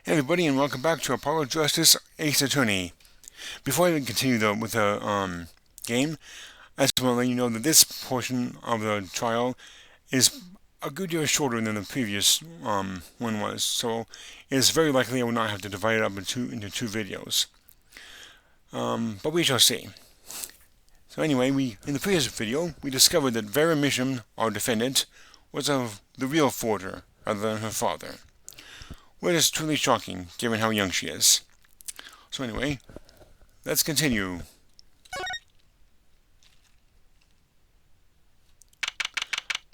Hey everybody, and welcome back to Apollo Justice Ace Attorney. Before I even continue with the game, I just want to let you know that this portion of the trial is a good deal shorter than the previous one was, so it's very likely I will not have to divide it up into two videos. But we shall see. So anyway, in the previous video, we discovered that Vera Misham, our defendant, was the real forger rather than her father. Well, it is truly shocking, given how young she is. So anyway, let's continue.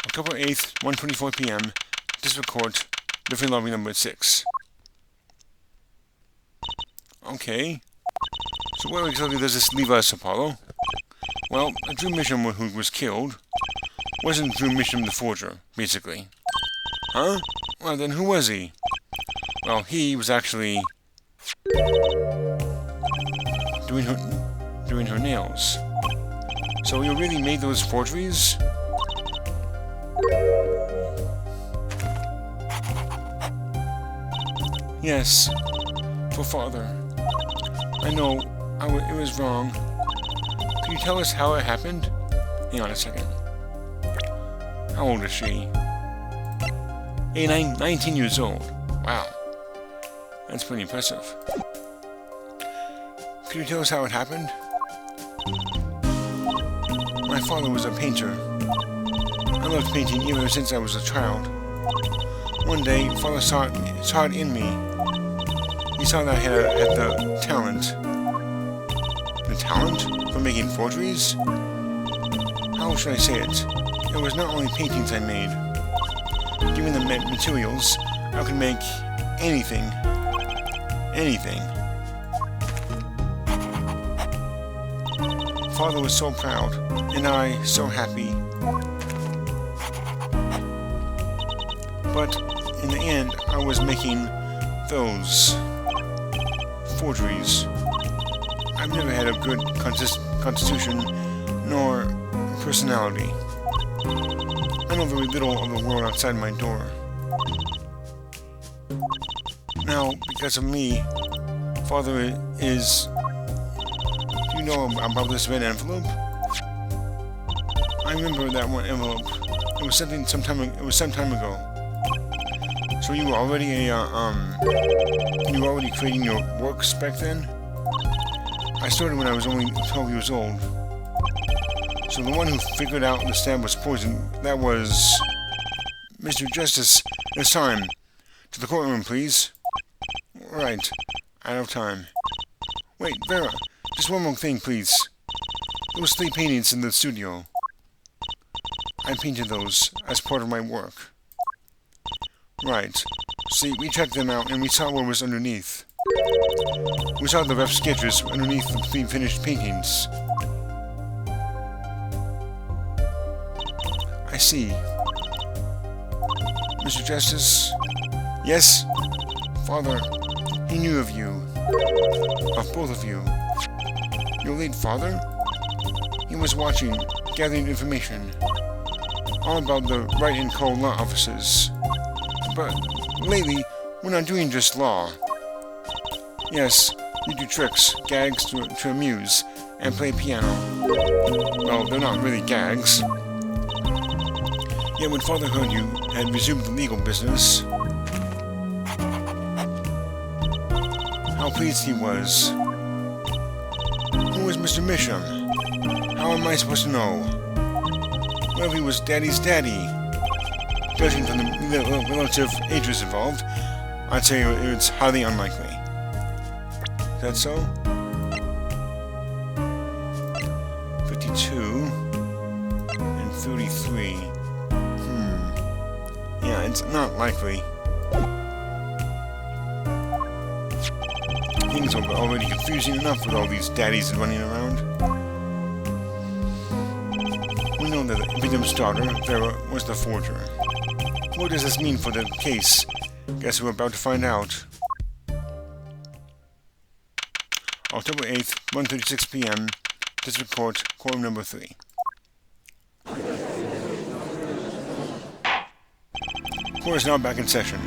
October 8th, 1:24 p.m., District Court, Livery Lobby number 6. Okay. So where exactly does this leave us, Apollo? Well, Drew Misham, who was killed, wasn't Drew Misham the forger, basically. Huh? Well, then who was he? Well, he was actually doing her nails. So he really made those forgeries? Yes, for father. I know, it was wrong. Can you tell us how it happened? Hang on a second. How old is she? 19 years old. Wow. That's pretty impressive. Can you tell us how it happened? My father was a painter. I loved painting ever since I was a child. One day, father saw it in me. He saw that I had the talent. The talent for making forgeries? How should I say it? It was not only paintings I made. Given the materials, I could make anything. Anything. Father was so proud, and I so happy. But in the end, I was making those forgeries. I've never had a good constitution nor personality. I know very little of the world outside my door. Now, because of me, father is... Do you know about this red envelope? I remember that one envelope. It was some time ago. So you were already creating your works back then? I started when I was only 12 years old. So the one who figured out the stab was poison, that was... Mr. Justice, it's time. To the courtroom, please. Right. Out of time. Wait, Vera, just one more thing, please. Those 3 paintings in the studio. I painted those as part of my work. Right. See, we checked them out and we saw what was underneath. We saw the rough sketches underneath the 3 finished paintings. I see. Mr. Justice? Yes? Father, he knew of you. Of both of you. Your late father? He was watching, gathering information. All about the Wright and Co. law offices. But lately, we're not doing just law. Yes, you do tricks, gags to amuse, and play piano. Well, they're not really gags. Yet when father heard you had resumed the legal business, how pleased he was. Who was Mr. Misham? How am I supposed to know? Well, he was Daddy's daddy. Judging from the relative ages involved, I'd say it's highly unlikely. Is that so? 52 and 33. Yeah, it's not likely. Things are already confusing enough with all these daddies running around. We know that the victim's daughter, Vera, was the forger. What does this mean for the case? Guess we're about to find out. October 8th, 1:36 p.m., District Court, Courtroom number 3. Court is now back in session.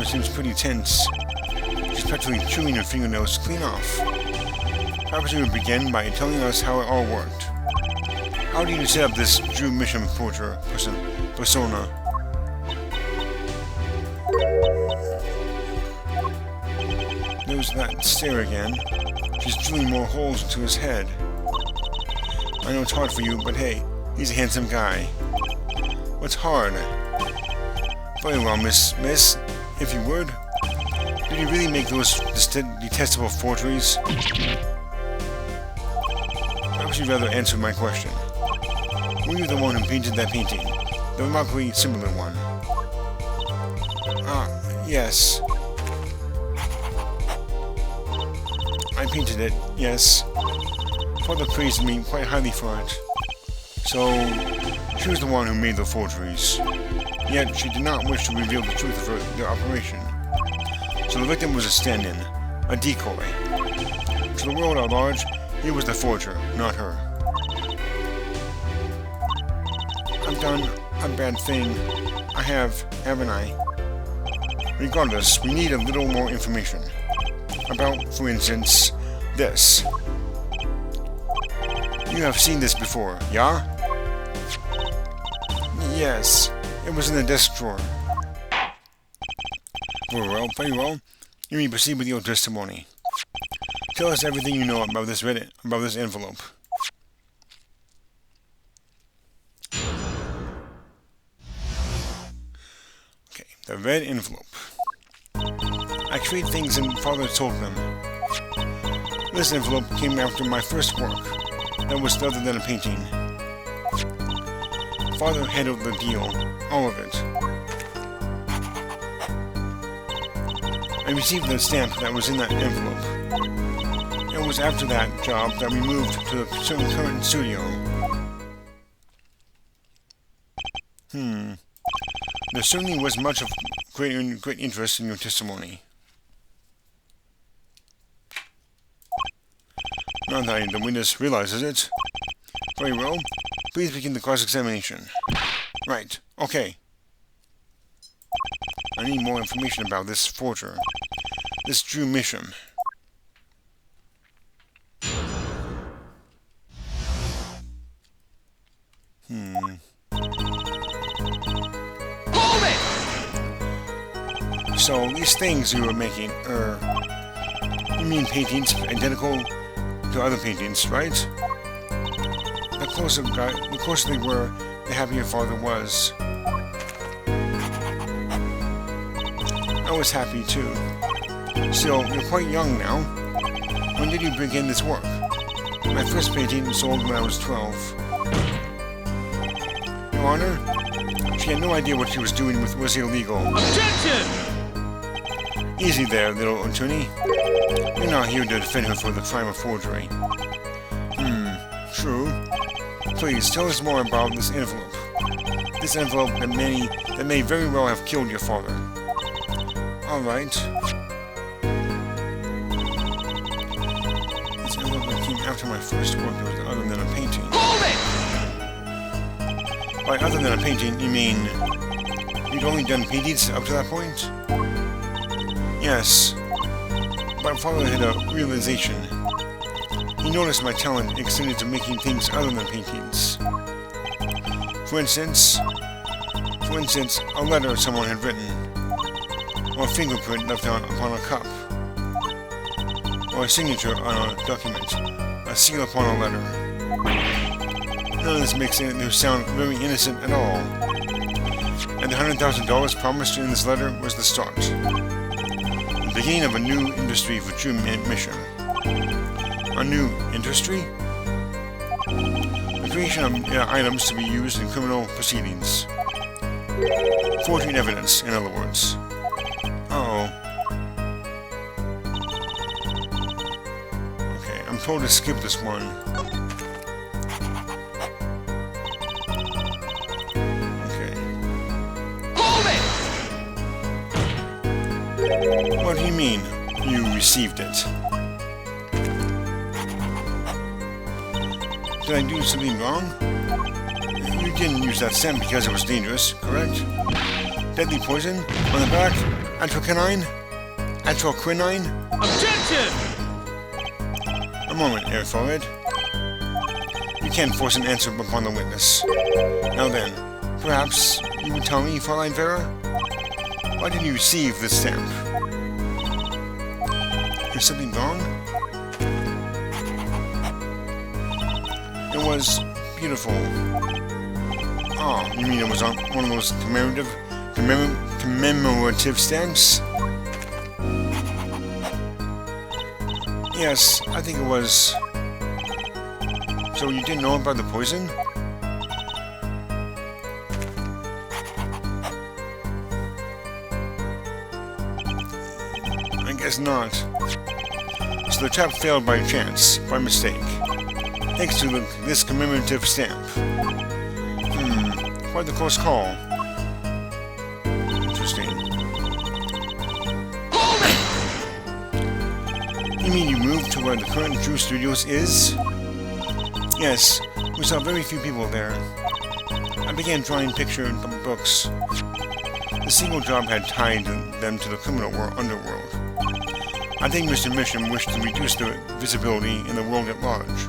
seems pretty tense. She's practically chewing her fingernails clean off. Perhaps you would begin by telling us how it all worked. How did you set up this Drew Mission persona? There's that stare again. She's drilling more holes into his head. I know it's hard for you, but hey, he's a handsome guy. What's hard? Very well, miss, if you would. Did you really make those detestable forgeries? Perhaps you'd rather answer my question. Were you the one who painted that painting? The remarkably similar one? Yes. I painted it, yes. Father praised me quite highly for it. So, she was the one who made the forgeries. Yet, she did not wish to reveal the truth of their operation. So the victim was a stand-in, a decoy. To the world at large, he was the forger, not her. I've done a bad thing. I have, haven't I? Regardless, we need a little more information. About, for instance, this. You have seen this before, yeah? Yes, it was in the desk drawer. Very well. You may proceed with your testimony. Tell us everything you know about this envelope. Okay, the red envelope. I create things and Father told them. This envelope came after my first work. That was other than a painting. Father handled the deal, all of it. I received the stamp that was in that envelope. It was after that job that we moved to the current studio. There certainly was much of great interest in your testimony. Not that the witness realizes it. Very well. Please begin the cross-examination. Right. Okay. I need more information about this forger. This Drew Mission. Hold it! So, these things you were making, you mean paintings identical to other paintings, right? The closer they were, the happier Father was. I was happy too. Still, you're quite young now. When did you begin this work? My first painting sold when I was 12. Your Honor, she had no idea what she was doing was illegal. Objection! Easy there, little attorney. You're not here to defend her for the crime of forgery. True. Please, tell us more about this envelope. This envelope that may very well have killed your father. Alright. This envelope that came after my first work was other than a painting. Hold it! By other than a painting, you mean you'd only done paintings up to that point? Yes. But Father had a realization. He noticed my talent extended to making things other than paintings. For instance, a letter someone had written, or a fingerprint left upon a cup, or a signature on a document, a seal upon a letter. None of this makes it sound very innocent at all. And the $100,000 promised in this letter was the start. The beginning of a new industry for Drew Mission. A new industry? The creation of items to be used in criminal proceedings. Forging evidence, in other words. Okay, I'm told to skip this one. Okay. Hold it! What do you mean, you received it? Did I do something wrong? You didn't use that stamp because it was dangerous, correct? deadly poison on the back. Atroquinine? Atroquinine? Objection! A moment, Air Forward. You can't force an answer upon the witness. Now then, perhaps you would tell me, Fraulein Vera? Why did you receive this stamp? Is something wrong? It was beautiful. Oh, you mean it was on one of those commemorative stamps? Yes, I think it was. So you didn't know about the poison? I guess not. So the trap failed by chance, by mistake. Thanks to this commemorative stamp. Quite the close call. Interesting. Hold it! You mean you moved to where the current Drew Studios is? Yes, we saw very few people there. I began drawing picture books. The single job had tied them to the criminal underworld. I think Mr. Misham wished to reduce their visibility in the world at large.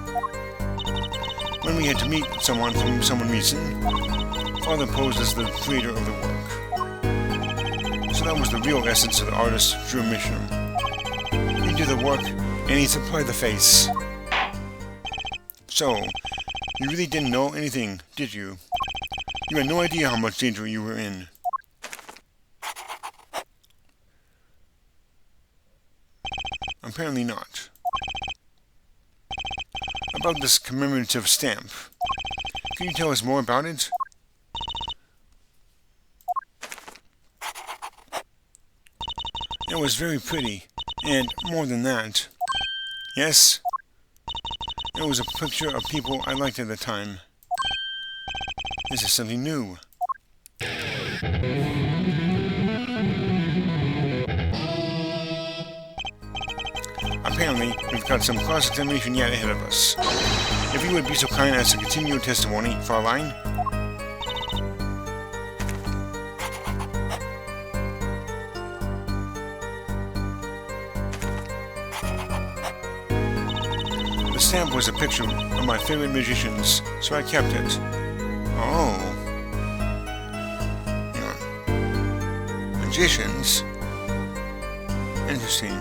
When we had to meet someone from someone recent, Father posed as the creator of the work. So that was the real essence of the artist Drew Misham. He did the work, and he supplied the face. So, you really didn't know anything, did you? You had no idea how much danger you were in. Apparently not. About this commemorative stamp. Can you tell us more about it? It was very pretty, and more than that. Yes? It was a picture of people I liked at the time. This is something new. Apparently, we've got some cross-examination yet ahead of us. If you would be so kind as to continue your testimony, Fraulein. The stamp was a picture of my favorite magicians, so I kept it. Oh. Yeah. Magicians? Interesting.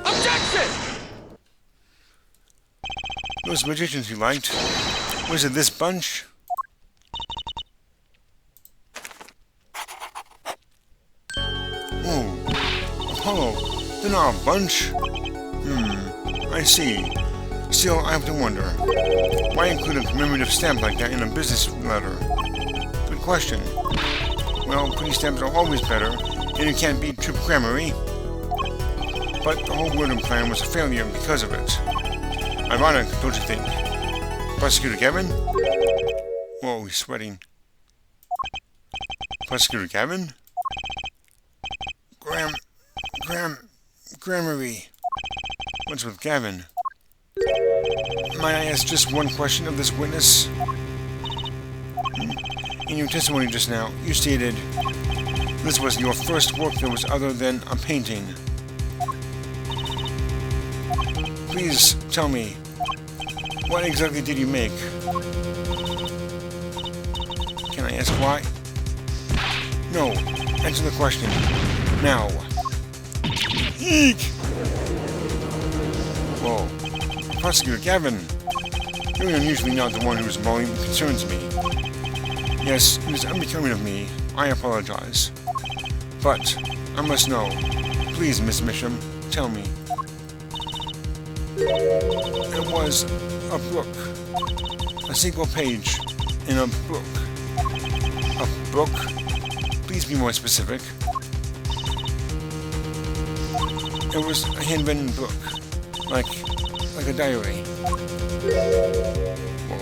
Objection! Those magicians you liked? Was it this bunch? Oh, Apollo, they're not a bunch? I see. Still, I have to wonder. Why include a commemorative stamp like that in a business letter? Good question. Well, pretty stamps are always better, and you can't beat Trip Gramarye. But the whole Wordham plan was a failure because of it. Ironic, don't you think? Prosecutor Gavin? Whoa, he's sweating. Prosecutor Gavin? Gramarye. What's with Gavin? Might I ask just one question of this witness? In your testimony just now, you stated this was your first work that was other than a painting. Please tell me, what exactly did you make? Can I ask why? No, answer the question. Now. Eek! Whoa. Prosecutor Gavin, you're unusually not the one who is bawling concerns me. Yes, it is unbecoming of me. I apologize. But, I must know. Please, Miss Misham, tell me. It was a book. A single page in a book. A book? Please be more specific. It was a handwritten book. Like a diary. Whoa.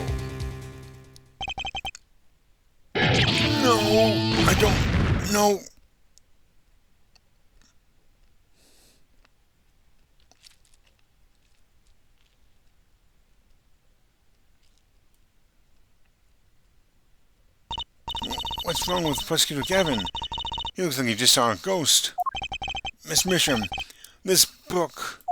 No! I don't know. What's wrong with Prosecutor Gavin? He looks like he just saw a ghost. Miss Misham, this book...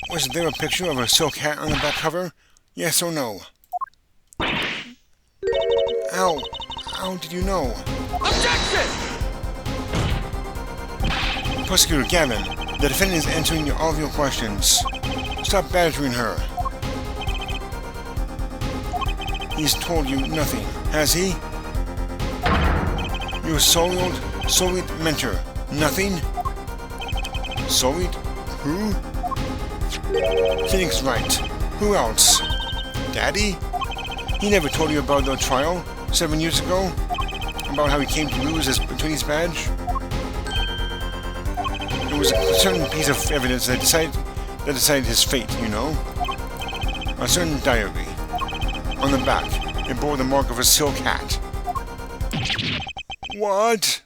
Was there a picture of a silk hat on the back cover? Yes or no? How did you know? Objection! Prosecutor Gavin, the defendant is answering all of your questions. Stop badgering her. He's told you nothing, has he? Your Soviet mentor. Nothing? Soviet? Who? Phoenix Wright. Who else? Daddy? He never told you about the trial 7 years ago? About how he came to lose his attorney's badge? It was a certain piece of evidence that decided his fate, you know? A certain diary. On the back, it bore the mark of a silk hat. What?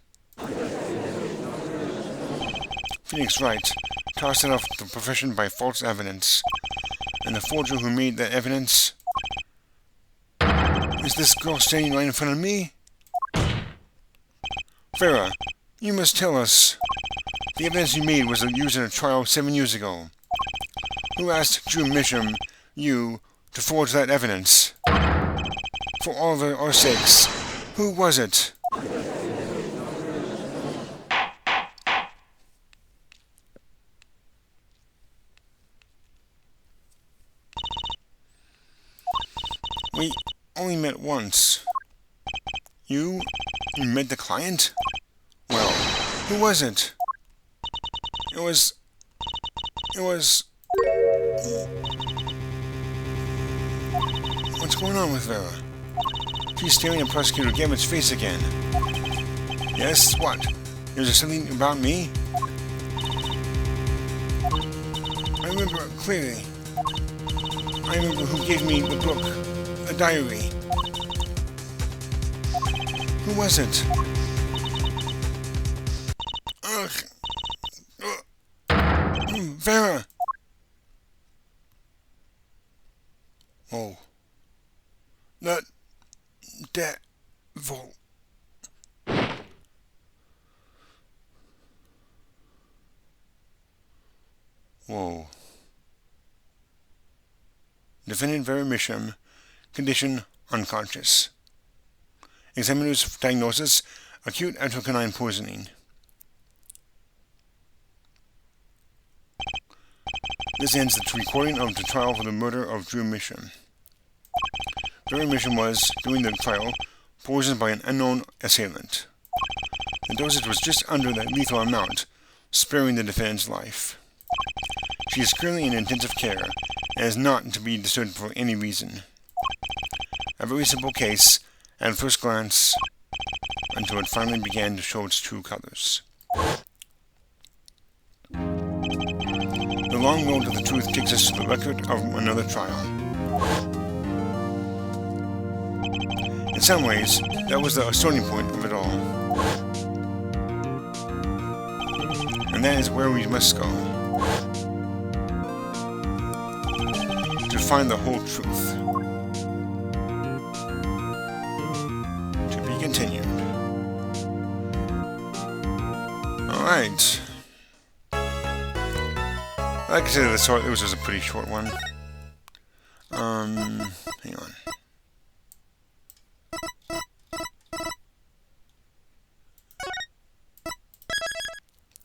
Phoenix Wright tossed it off the profession by false evidence. And the forger who made that evidence... Is this girl standing right in front of me? Farah, you must tell us. The evidence you made was used in a trial 7 years ago. Who asked Drew Misham, you, to forge that evidence? For all of our sakes, who was it? We only met once. You met the client? Well, who was it? It was... What's going on with Vera? She's staring at Prosecutor Gavin's face again. Yes, what? Is there something about me? I remember clearly. I remember who gave me the book, a diary. Who was it? Ugh. Vera! Oh. That devil. Whoa. Defendant Vera Misham, condition unconscious. Examiner's diagnosis, acute atropine poisoning. This ends the recording of the trial for the murder of Drew Misham. Vera Misham was, during the trial, poisoned by an unknown assailant. The dosage was just under the lethal amount, sparing the defendant's life. She is currently in intensive care and is not to be disturbed for any reason. A very simple case, at first glance, until it finally began to show its true colors. The long road to the truth takes us to the record of another trial. In some ways, that was the starting point of it all. And that is where we must go. To find the whole truth. To be continued. Alright. Like I said, this was a pretty short one. Hang on.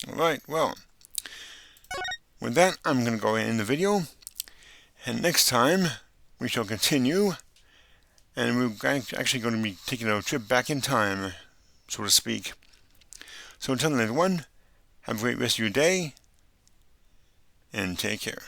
Alright, well. With that, I'm going to go ahead and end the video. And next time, we shall continue. And we're actually going to be taking a trip back in time, so to speak. So until then, everyone, have a great rest of your day. And take care.